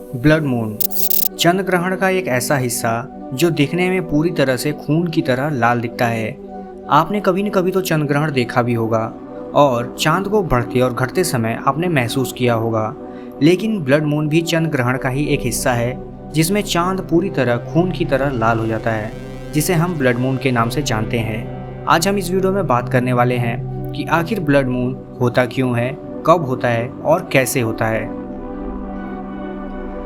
Blood moon चंद्र ग्रहण का एक ऐसा हिस्सा जो दिखने में पूरी तरह से खून की तरह लाल दिखता है। आपने कभी न कभी तो चंद्र ग्रहण देखा भी होगा और चांद को बढ़ते और घटते समय आपने महसूस किया होगा। लेकिन ब्लड मून भी चंद्र ग्रहण का ही एक हिस्सा है जिसमें चांद पूरी तरह खून की तरह लाल हो जाता है, जिसे हम ब्लड मून के नाम से जानते हैं। आज हम इस वीडियो में बात करने वाले हैं कि आखिर ब्लड मून होता क्यों है, कब होता है और कैसे होता है।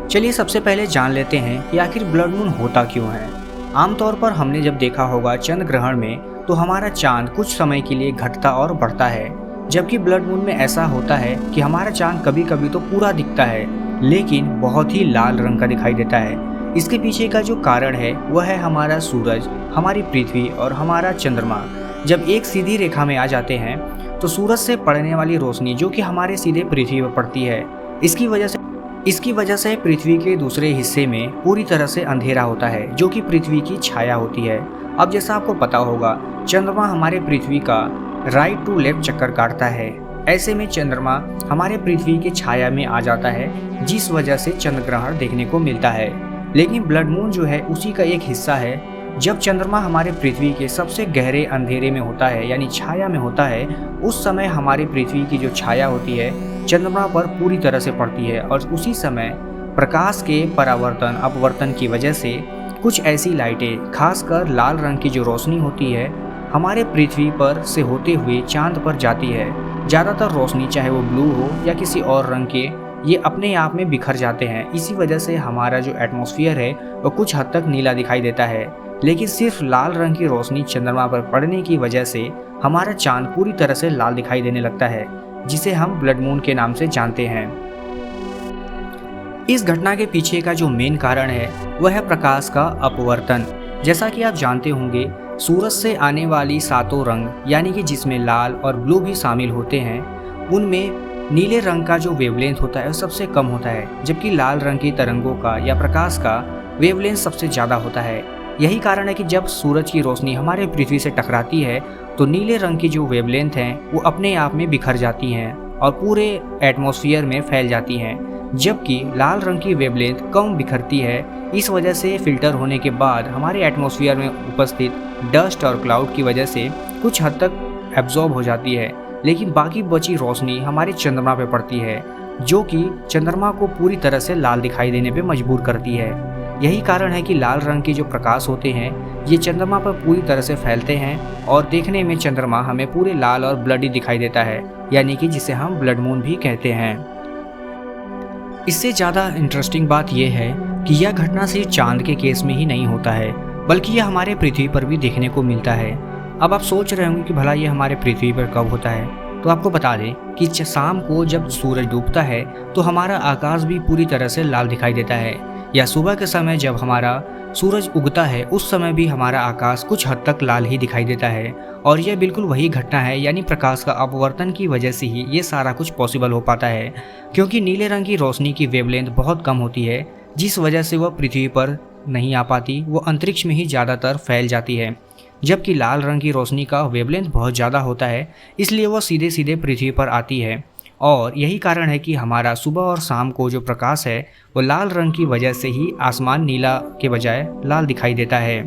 चलिए सबसे पहले जान लेते हैं कि आखिर ब्लड मून होता क्यों है। आमतौर पर हमने जब देखा होगा चंद्र ग्रहण में तो हमारा चांद कुछ समय के लिए घटता और बढ़ता है, जबकि ब्लड मून में ऐसा होता है कि हमारा चांद कभी कभी तो पूरा दिखता है लेकिन बहुत ही लाल रंग का दिखाई देता है। इसके पीछे का जो कारण है वह है हमारा सूरज, हमारी पृथ्वी और हमारा चंद्रमा जब एक सीधी रेखा में आ जाते हैं तो सूरज से पड़ने वाली रोशनी जो कि हमारे सीधे पृथ्वी पर पड़ती है, इसकी वजह से पृथ्वी के दूसरे हिस्से में पूरी तरह से अंधेरा होता है जो कि पृथ्वी की छाया होती है। अब जैसा आपको पता होगा चंद्रमा हमारे पृथ्वी का राइट टू लेफ्ट चक्कर काटता है। ऐसे में चंद्रमा हमारे पृथ्वी की छाया में आ जाता है, जिस वजह से चंद्र ग्रहण देखने को मिलता है। लेकिन ब्लड मून जो है उसी का एक हिस्सा है। जब चंद्रमा हमारे पृथ्वी के सबसे गहरे अंधेरे में होता है यानी छाया में होता है, उस समय हमारी पृथ्वी की जो छाया होती है चंद्रमा पर पूरी तरह से पड़ती है और उसी समय प्रकाश के परावर्तन अपवर्तन की वजह से कुछ ऐसी लाइटें, खासकर लाल रंग की जो रोशनी होती है, हमारे पृथ्वी पर से होते हुए चांद पर जाती है। ज़्यादातर रोशनी चाहे वो ब्लू हो या किसी और रंग के, ये अपने आप में बिखर जाते हैं। इसी वजह से हमारा जो एटमॉस्फेयर है वो कुछ हद तक नीला दिखाई देता है। लेकिन सिर्फ लाल रंग की रोशनी चंद्रमा पर पड़ने की वजह से हमारा चांद पूरी तरह से लाल दिखाई देने लगता है, जिसे हम ब्लड मून के नाम से जानते हैं। इस घटना के पीछे का जो मेन कारण है वह है प्रकाश का अपवर्तन। जैसा कि आप जानते होंगे सूरज से आने वाली सातों रंग यानी कि जिसमें लाल और ब्लू भी शामिल होते हैं, उनमें नीले रंग का जो वेवलेंथ होता है वो सबसे कम होता है, जबकि लाल रंग की तरंगों का या प्रकाश का वेवलेंथ सबसे ज़्यादा होता है। यही कारण है कि जब सूरज की रोशनी हमारे पृथ्वी से टकराती है तो नीले रंग की जो वेवलेंथ हैं वो अपने आप में बिखर जाती हैं और पूरे एटमॉस्फेयर में फैल जाती हैं, जबकि लाल रंग की वेवलेंथ कम बिखरती है। इस वजह से फिल्टर होने के बाद हमारे एटमॉस्फेयर में उपस्थित डस्ट और क्लाउड की वजह से कुछ हद तक एब्जॉर्ब हो जाती है, लेकिन बाकी बची रोशनी हमारे चंद्रमा पे पड़ती है जो कि चंद्रमा को पूरी तरह से लाल दिखाई देने पे मजबूर करती है। यही कारण है कि लाल रंग के जो प्रकाश होते हैं ये चंद्रमा पर पूरी तरह से फैलते हैं और देखने में चंद्रमा हमें पूरे लाल और ब्लडी दिखाई देता है, यानी कि जिसे हम ब्लड मून भी कहते हैं। इससे ज़्यादा इंटरेस्टिंग बात यह है कि यह घटना सिर्फ चांद के केस में ही नहीं होता है, बल्कि यह हमारे पृथ्वी पर भी देखने को मिलता है। अब आप सोच रहे होंगे कि भला ये हमारे पृथ्वी पर कब होता है, तो आपको बता दें कि शाम को जब सूरज डूबता है तो हमारा आकाश भी पूरी तरह से लाल दिखाई देता है, या सुबह के समय जब हमारा सूरज उगता है उस समय भी हमारा आकाश कुछ हद तक लाल ही दिखाई देता है। और यह बिल्कुल वही घटना है, यानी प्रकाश का अपवर्तन की वजह से ही ये सारा कुछ पॉसिबल हो पाता है, क्योंकि नीले रंग की रोशनी की वेवलेंथ बहुत कम होती है, जिस वजह से वह पृथ्वी पर नहीं आ पाती, वो अंतरिक्ष में ही ज़्यादातर फैल जाती है। जबकि लाल रंग की रोशनी का वेवलेंथ बहुत ज़्यादा होता है, इसलिए वह सीधे सीधे पृथ्वी पर आती है। और यही कारण है कि हमारा सुबह और शाम को जो प्रकाश है वो लाल रंग की वजह से ही आसमान नीला के बजाय लाल दिखाई देता है।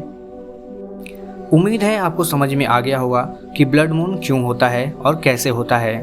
उम्मीद है आपको समझ में आ गया होगा कि ब्लड मून क्यों होता है और कैसे होता है।